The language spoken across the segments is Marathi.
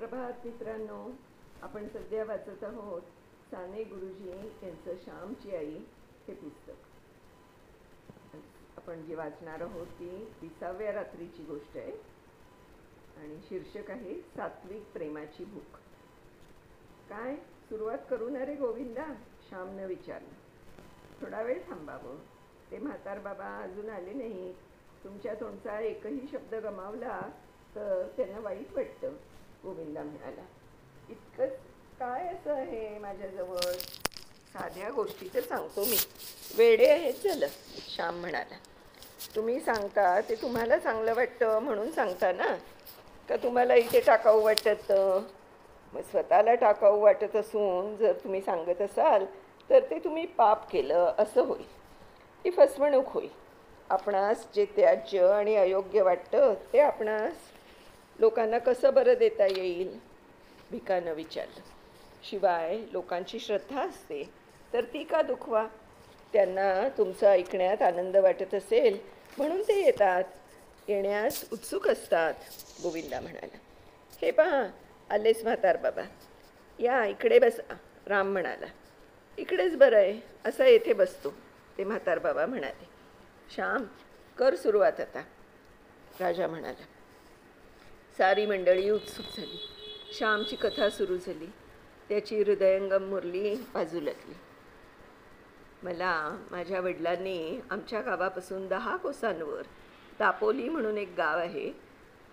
सुप्रभात मित्रांनो. आपण सध्या वाचत आहोत साने गुरुजी यांचं श्यामची आई हे पुस्तक. आपण जे वाचणार आहोत ती 20व्या रात्रीची गोष्ट आहे आणि शीर्षक आहे सात्विक प्रेमाची भूक. काय सुरुवात करू ना रे गोविंदा, श्यामनं विचारलं. थोडा वेळ थांबावं, ते म्हातार बाबा अजून आले नाही. तुमच्या तोंडचा एकही शब्द गमावला तर त्यांना वाईट वाटतं, गोविंदा म्हणाला. इतकंच काय असं आहे माझ्याजवळ? साध्या गोष्टी तर सांगतो मी. वेडे आहेत झालं, श्याम म्हणाला. तुम्ही सांगता ते तुम्हाला चांगलं वाटतं म्हणून सांगता ना, का तुम्हाला इथे टाकाऊ वाटत? मग स्वतःला टाकाऊ वाटत असून जर तुम्ही सांगत असाल तर ते तुम्ही पाप केलं असं होईल, ती फसवणूक होईल. आपणास जे त्याज्य आणि अयोग्य वाटतं ते आपणास लोकांना कसं बरं देता येईल? भिकानं विचारलं. शिवाय लोकांची श्रद्धा असते तर ती का दुखवा? त्यांना तुमचं ऐकण्यात आनंद वाटत असेल म्हणून ते येतात, येण्यास उत्सुक असतात, गोविंदा म्हणाला. हे पहा, आलेच म्हातार बाबा. या इकडे बसा, राम म्हणाला. इकडेच बरं आहे, असा येथे बसतो, ते म्हातार बाबा म्हणाले. श्याम, कर सुरुवात आता, राजा म्हणाला. सारी मंडळी उत्सुक झाली. श्यामची कथा सुरू झाली. त्याची हृदयंगम मुरली बाजू लागली. मला माझ्या वडिलांनी आमच्या गावापासून 10 कोसांवर दापोली म्हणून एक गाव आहे,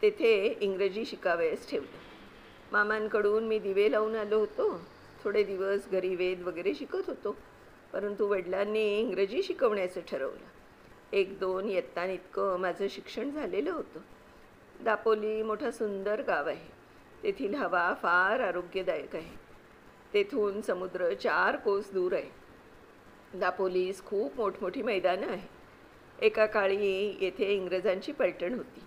तेथे इंग्रजी शिकावयास ठेवलं. मामांकडून मी दिवे लावून आलो होतो. थोडे दिवस घरी वेद वगैरे शिकत होतो, परंतु वडिलांनी इंग्रजी शिकवण्याचं ठरवलं. 1-2 इतकं माझं शिक्षण झालेलं होतं. दापोली मोठं सुंदर गाव आहे. तेथील हवा फार आरोग्यदायक आहे. तेथून समुद्र 4 कोस दूर आहे. दापोलीस खूप मोठमोठी मैदानं आहे. एका काळी येथे इंग्रजांची पलटण होती,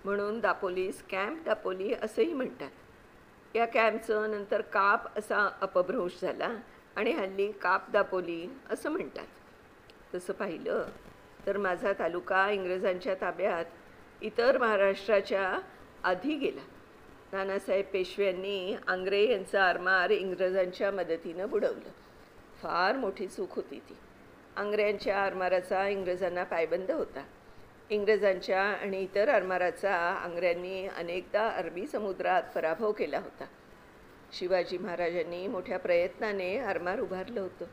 म्हणून दापोलीस कॅम्प दापोली असंही म्हणतात. या कॅम्पचं नंतर काप असा अपभ्रंश झाला आणि हल्ली काप दापोली असं म्हणतात. तसं पाहिलं तर माझा तालुका इंग्रजांच्या ताब्यात इतर महाराष्ट्राच्या आधी गेला. नानासाहेब पेशव्यांनी आंग्रे यांचं आरमार इंग्रजांच्या मदतीनं बुडवलं. फार मोठी चूक होती ती. आंग्र्यांच्या आरमाराचा इंग्रजांना पायबंद होता. इंग्रजांच्या आणि इतर आरमाराचा आंग्र्यांनी अनेकदा अरबी समुद्रात पराभव केला होता. शिवाजी महाराजांनी मोठ्या प्रयत्नाने आरमार उभारलं होतं.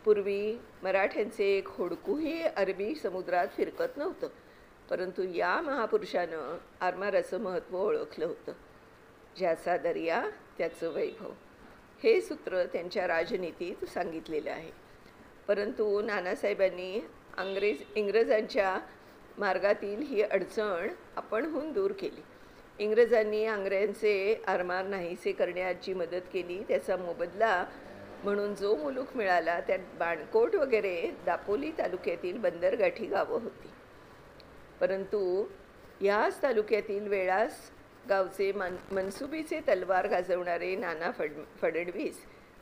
पूर्वी मराठ्यांचे एक होडकूही अरबी समुद्रात फिरकत नव्हतं, परंतु या महापुरुषानं आरमाराचं महत्त्व ओळखलं होतं. ज्याचा दर्या त्याचं वैभव, हे सूत्र त्यांच्या राजनीतीत सांगितलेलं आहे. परंतु नानासाहेबांनी इंग्रजांच्या मार्गातील ही अडचण आपणहून दूर केली. इंग्रजांनी आंग्र्यांचे आरमार नाहीसे करण्यात जी मदत केली त्याचा मोबदला म्हणून जो मुलूक मिळाला त्यात बाणकोट वगैरे दापोली तालुक्यातील बंदरगाठी गावं होती. परंतु याच तालुक्यातील वेळास गावचे मनसुबीचे तलवार गाजवणारे नाना फडणवीस,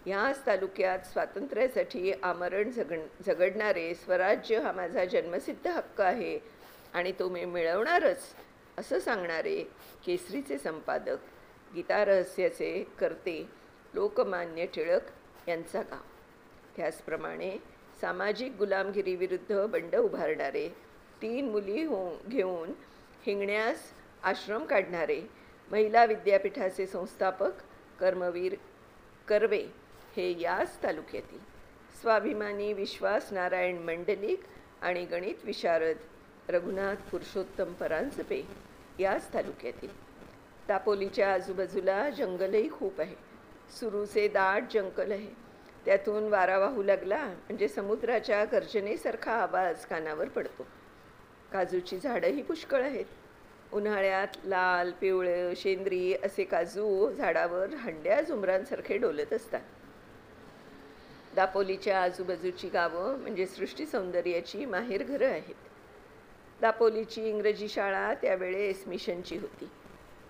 याच तालुक्यात स्वातंत्र्यासाठी आमरण झगडणारे स्वराज्य हा माझा जन्मसिद्ध हक्क आहे आणि तो मी मिळवणारच असं सांगणारे केसरीचे संपादक, गीता रहस्याचे कर्ते लोकमान्य टिळक यांचा गाव. त्याचप्रमाणे सामाजिक गुलामगिरीविरुद्ध बंड उभारणारे, 3 मुली घेऊन हिंगण्यास आश्रम काढणारे महिला विद्यापीठाचे संस्थापक कर्मवीर कर्वे हे याच तालुक्यातील. स्वाभिमानी विश्वास नारायण मंडलिक आणि गणित विशारद रघुनाथ पुरुषोत्तम परांजपे याच तालुक्यातील. दापोलीच्या आजूबाजूला जंगलही खूप आहे. सुरूचे दाट जंगल आहे. त्यातून वारा वाहू लागला म्हणजे समुद्राच्या गर्जनेसारखा आवाज कानावर पडतो. काजूची झाडंही पुष्कळ आहेत. उन्हाळ्यात लाल, पिवळे, शेंद्री असे काजू झाडावर हंड्या झुमरांसारखे डोलत असतात. दापोलीच्या आजूबाजूची गावं म्हणजे सृष्टी सौंदर्याची माहेरघरं आहेत. दापोलीची इंग्रजी शाळा त्यावेळेस मिशनची होती.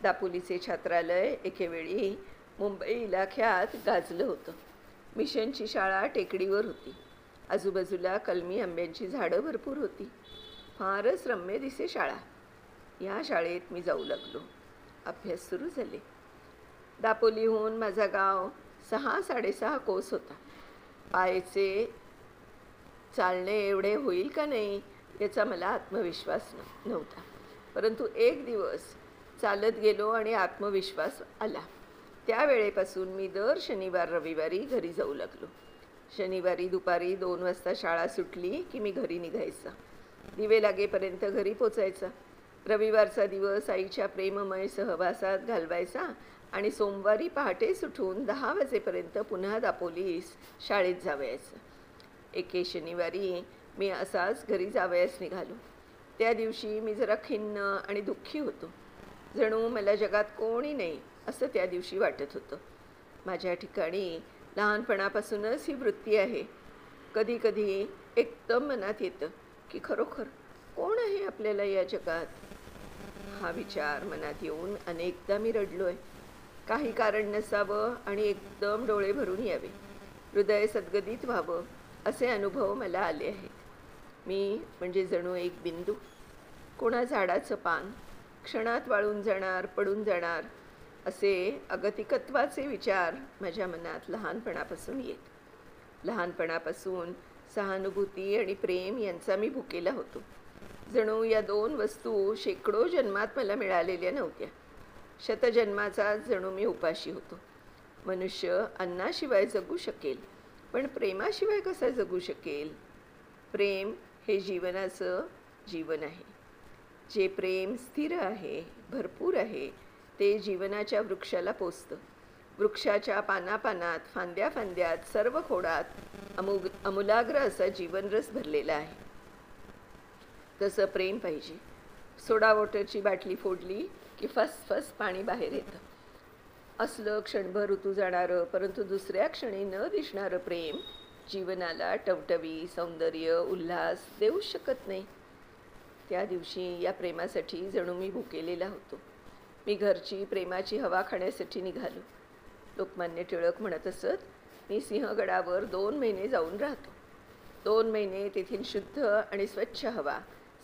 दापोलीचे छात्रालय एकेवेळी मुंबई इलाख्यात गाजलं होतं. मिशनची शाळा टेकडीवर होती. आजूबाजूला कलमी आंब्यांची झाडं भरपूर होती. फारच रम्य दिसे शाळा. या शाळेत मी जाऊ लागलो. अभ्यास सुरू झाले. दापोलीहून माझा गाव 6-6.5 कोस होता. पायचे चालणे एवढे होईल का नाही याचा मला आत्मविश्वास नव्हता. परंतु एक दिवस चालत गेलो आणि आत्मविश्वास आला. त्यावेळेपासून मी दर शनिवार रविवारी घरी जाऊ लागलो. शनिवारी दुपारी 2 वाजता शाळा सुटली की मी घरी निघायचा. दिवे लागेपर्यंत घरी पोचायचा. रविवारचा दिवस आईच्या प्रेममय सहवासात घालवायचा आणि सोमवारी पहाटेच उठून 10 वाजेपर्यंत पुन्हा दापोलीस शाळेत जावयाचं. एके शनिवारी मी असाच घरी जावयास निघालो. त्या दिवशी मी जरा खिन्न आणि दुःखी होतो. जणू मला जगात कोणी नाही असं त्या दिवशी वाटत होतं. माझ्या ठिकाणी लहानपणापासूनच ही वृत्ती आहे. कधी कधी एकदम मनात येतं की खरोखर कोण आहे आपल्याला या जगात. हा विचार मनात येऊन अनेकदा मी रडलो आहे. काही कारण नसावं आणि एकदम डोळे भरून यावे, हृदय सद्गदित व्हावं असे अनुभव मला आले आहेत. मी म्हणजे जणू एक बिंदू, कोणा झाडाचं पान, क्षणात वाळून जाणार, पडून जाणार असे अगतिकत्वाचे विचार माझ्या मनात लहानपणापासून येत. लहानपणापासून सहानुभूती आणि प्रेम यांचा मी भुकेला होतो. जणू या 2 वस्तू शेकडो जन्मात मला मिळालेल्या नव्हत्या. शतजन्माचा जणू मी उपाशी होतो. मनुष्य अन्नाशिवाय जगू शकेल, पण प्रेमाशिवाय कसा जगू शकेल. प्रेम हे जीवनाचं जीवन आहे. जे प्रेम स्थिर आहे, भरपूर आहे, ते जीवनाच्या वृक्षाला पोचतं. वृक्षाच्या पानापानात, फांद्या फांद्यात, सर्व खोडात अमूलाग्र असा जीवनरस भरलेला आहे. तसं प्रेम पाहिजे. सोडा वॉटरची बाटली फोडली की फस पाणी बाहेर येतं. असलं क्षणभर ऋतू जाणारं परंतु दुसऱ्या क्षणी न दिसणारं प्रेम जीवनाला टवटवी, सौंदर्य, उल्हास देऊ शकत नाही. त्या दिवशी या प्रेमासाठी जणू मी भुकेलेला होतो. मी घरची प्रेमाची हवा खाण्यासाठी निघालो. लोकमान्य टिळक म्हणत असत, मी सिंहगडावर 2 महिने जाऊन राहतो. 2 महिने तेथील शुद्ध आणि स्वच्छ हवा,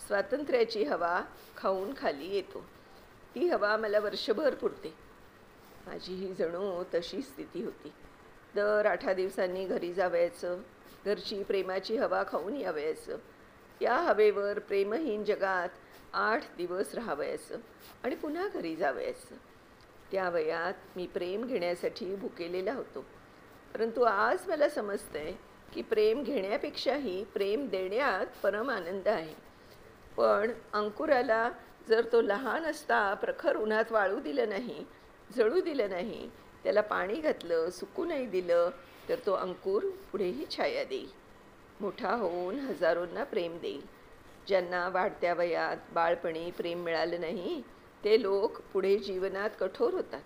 स्वातंत्र्याची हवा खाऊन खाली येतो. ती हवा मला वर्षभर पुरते. माझीही जणू तशी स्थिती होती. दर 8 दिवसांनी घरी जावयाचं, घरची प्रेमाची हवा खाऊन यावयाचं. या हवेवर प्रेमहीन जगात 8 दिवस राहावयाचं आणि पुन्हा घरी जावयाचं. त्या वयात मी प्रेम घेण्यासाठी भुकेलेला होतो. परंतु आज मला समजतंय की प्रेम घेण्यापेक्षाही प्रेम देण्यात परम आनंद आहे. पण अंकुराला जर तो लहान असता प्रखर उन्हात वाळू दिलं नाही, जळू दिलं नाही, त्याला पाणी घातलं, सुकू नाही दिलं, तर तो अंकुर पुढेही छाया देईल. मोठा होऊन हजारोंना प्रेम देईल. ज्यांना वाढत्या वयात, बाळपणी प्रेम मिळालं नाही, ते लोक पुढे जीवनात कठोर होतात.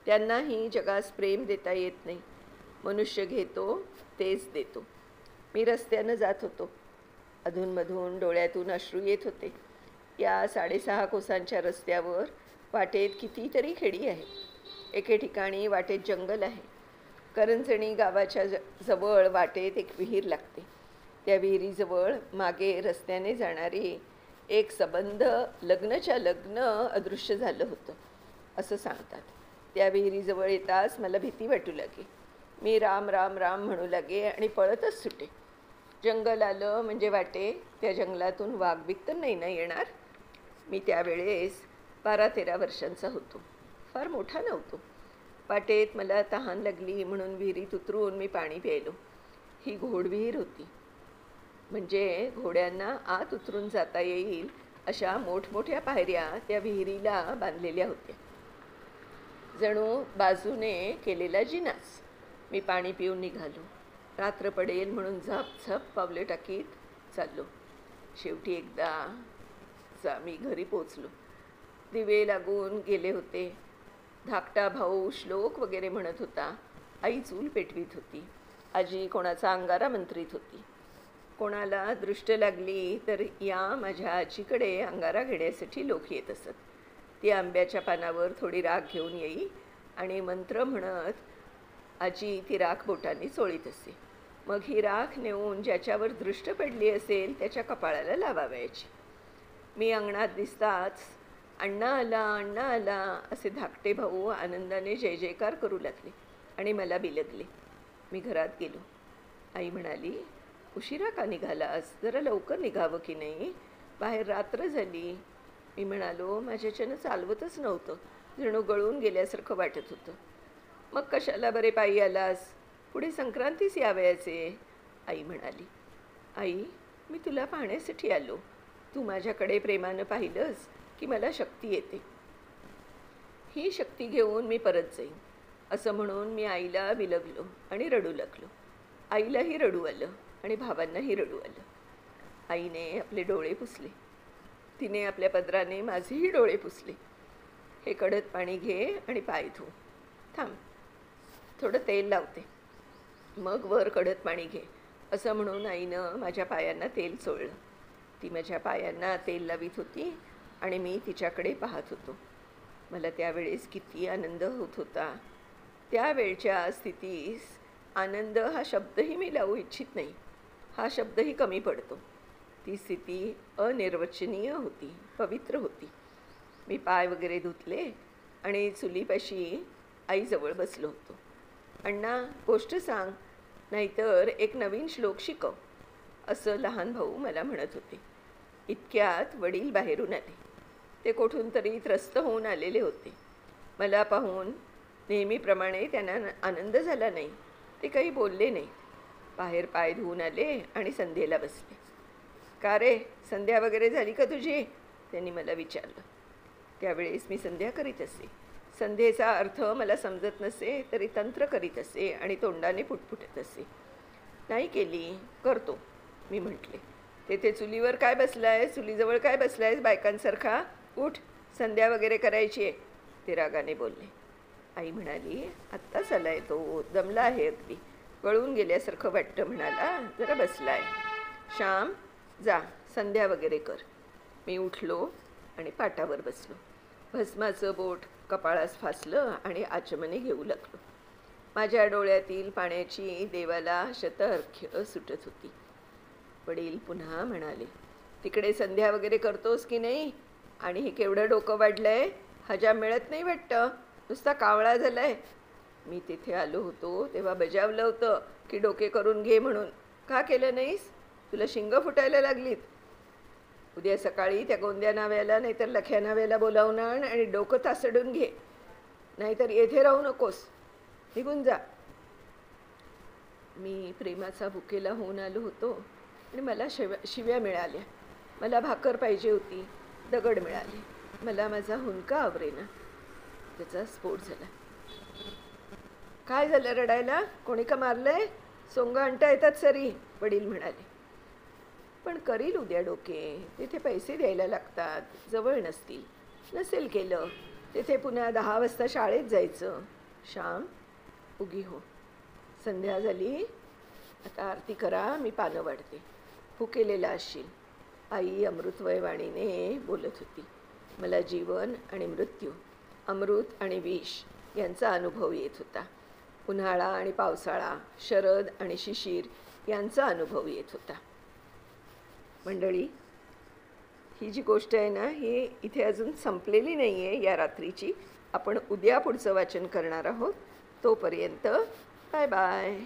त्यांनाही जगास प्रेम देता येत नाही. मनुष्य घेतो तेच देतो. मी रस्त्यानं जात होतो. अधूनमधून डोळ्यातून अश्रू येत होते. या 6.5 कोसांच्या रस्त्यावर वाटेत कितीतरी खेडी आहे. एके ठिकाणी वाटेत जंगल आहे. करंजणी गावाच्या जवळ वाटेत एक विहीर लागते. त्या विहिरीजवळ मागे रस्त्याने जाणारी एक सबंध लग्नच्या लग्न अदृश्य झालं होतं असं सांगतात. त्या विहिरीजवळ येताच मला भीती वाटू लागे. मी राम राम राम म्हणू लागे आणि पळतच सुटे. जंगल आलं म्हणजे वाटे त्या जंगलातून वाघ तर नाही ना येणार. मी त्यावेळेस 12-13 वर्षांचा होतो. फार मोठा नव्हतो. वाटेत मला तहान लागली म्हणून विहिरीत उतरून मी पाणी प्यायलो. ही घोडविहीर होती. म्हणजे घोड्यांना आत उतरून जाता येईल अशा मोठमोठ्या पायऱ्या त्या विहिरीला बांधलेल्या होत्या. जणू बाजूने केलेला जिनास. मी पाणी पिऊन निघालो. रात्र पडेल म्हणून झप पावले टाकीत चाललो. शेवटी एकदा मी घरी पोचलो. दिवे लागून गेले होते. धाकटा भाऊ श्लोक वगैरे म्हणत होता. आई चूल पेटवीत होती. आजी कोणाचा अंगारा मंत्रीत होती. कोणाला दृष्ट लागली तर या माझ्या आजीकडे अंगारा घेण्यासाठी लोक येत असत. ती आंब्याच्या पानावर थोडी राख घेऊन येई आणि मंत्र म्हणत आजी ती राख बोटांनी चोळीत असे. मग ही राख नेऊन ज्याच्यावर दृष्ट पडली असेल त्याच्या कपाळाला लावावयाची. मी अंगणात दिसताच अण्णा आला, अण्णा आला असे धाकटे भाऊ आनंदाने जय जयकार करू लागले आणि मला बिलगले. मी घरात गेलो. आई म्हणाली, उशिरा का निघालास? जरा लवकर निघावं की नाही? बाहेर रात्र झाली. मी म्हणालो, माझ्याच्यानं चालवतच नव्हतं, जणू गळून गेल्यासारखं वाटत होतं. मग कशाला बरे पायी आलास? पुढे संक्रांतीच यावयाचे. आई म्हणाली, आई, मी तुला पाहण्यासाठी आलो. तू माझ्याकडे प्रेमानं पाहिलंस की मला शक्ती येते. ही शक्ती घेऊन मी परत जाईन असं म्हणून मी आईला बिलगलो आणि रडू लागलो. आईलाही रडू आलं आणि भावांनाही रडू आलं. आईने आपले डोळे पुसले. तिने आपल्या पदराने माझेही डोळे पुसले. हे कडत पाणी घे आणि पाय धु. थांब, थोडं तेल लावते, मग वर कडत पाणी घे असं म्हणून आईनं माझ्या पायांना तेल चोळलं. ती माझ्या पायांना तेल लावीत होती आणि मी तिच्याकडे पाहत होतो. मला त्यावेळेस किती आनंद होत होता. त्यावेळच्या स्थितीस आनंद हा शब्दही मी लावू इच्छित नाही. हा शब्दही कमी पडतो. ती स्थिती अनिर्वचनीय होती, पवित्र होती. मी पाय वगैरे धुतले आणि चुलीपाशी आईजवळ बसलो होतो. अण्णा, गोष्ट सांग, नाहीतर एक नवीन श्लोक शिकव असं लहान भाऊ मला म्हणत होते. इतक्यात वडील बाहेरून आले. ते कोठून तरी त्रस्त होऊन आलेले होते. मला पाहून नेहमीप्रमाणे त्यांना आनंद झाला नाही. ते काही बोलले नाही. बाहेर पाय धुवून आले आणि संध्येला बसले. का रे, संध्या वगैरे झाली का तुझी? त्यांनी मला विचारलं. त्यावेळेस मी संध्या करीत असे. संध्येचा अर्थ मला समजत नसे तरी तंत्र करीत असे आणि तोंडाने पुटपुटत असे. नाही केली, करतो, मी म्हटले. तेथे चुलीवर काय बसलायस? चुलीजवळ काय बसलायस बायकांसारखा? उठ, संध्या वगैरे करायची आहे, ते रागाने बोलले. आई म्हणाली, आत्ताच आलाय तो, दमला आहे, अगदी गळून गेल्यासारखं वाटतं म्हणाला, जरा बसलाय. श्याम, जा संध्या वगैरे कर. मी उठलो आणि पाटावर बसलो. भस्माचं बोट कपाळास फासलं आणि आचमने घेऊ लागलो. माझ्या डोळ्यातील पाण्याची देवाला शतअर्घ्य सुटत होती. वडील पुन्हा म्हणाले, तिकडे संध्या वगैरे करतोस की नाही? आणि हे केवढं डोकं वाढलंय, हजाम मिळत नाही वाटतं, नुसता कावळा झालाय. मी तिथे आलो होतो तेव्हा बजावलं होतं की डोके करून घे म्हणून. का केलं नाहीस? तुला शिंग फुटायला लागलीत. उद्या सकाळी त्या गोंद्या नाव्याला नाहीतर लख्या नाव्याला बोलावून आण आणि डोकं तासडून घे, नाहीतर येथे राहू नकोस, निघून जा. मी प्रेमाचा भुकेला होऊन आलो होतो आणि मला शिव्या मिळाल्या. मला भाकर पाहिजे होती, दगड मिळाले. मला माझा हुंका आवरेना. त्याचा स्फोट झाला. काय झालं रडायला? कोणी का मारलंय? सोंग आणता येतात सरी, वडील म्हणाले. पण करील उद्या डोके. तिथे पैसे द्यायला लागतात, जवळ नसतील. नसेल केलं तिथे पुन्हा 10 वाजता शाळेत जायचं. श्याम, उगी हो, संध्या झाली, आता आरती करा, मी पानं वाढते. भुकेलेला असशील. आई अमृतवयवाणीने बोलत होती. मला जीवन आणि मृत्यू, अमृत आणि विष यांचा अनुभव येत होता. उन्हाळा आणि पावसाळा, शरद आणि शिशिर यांचा अनुभव येत होता. मंडळी, ही जी गोष्ट आहे ना, ही इथे अजून संपलेली नाही आहे या रात्रीची. आपण उद्या पुढचं वाचन करणार आहोत. तोपर्यंत बाय बाय.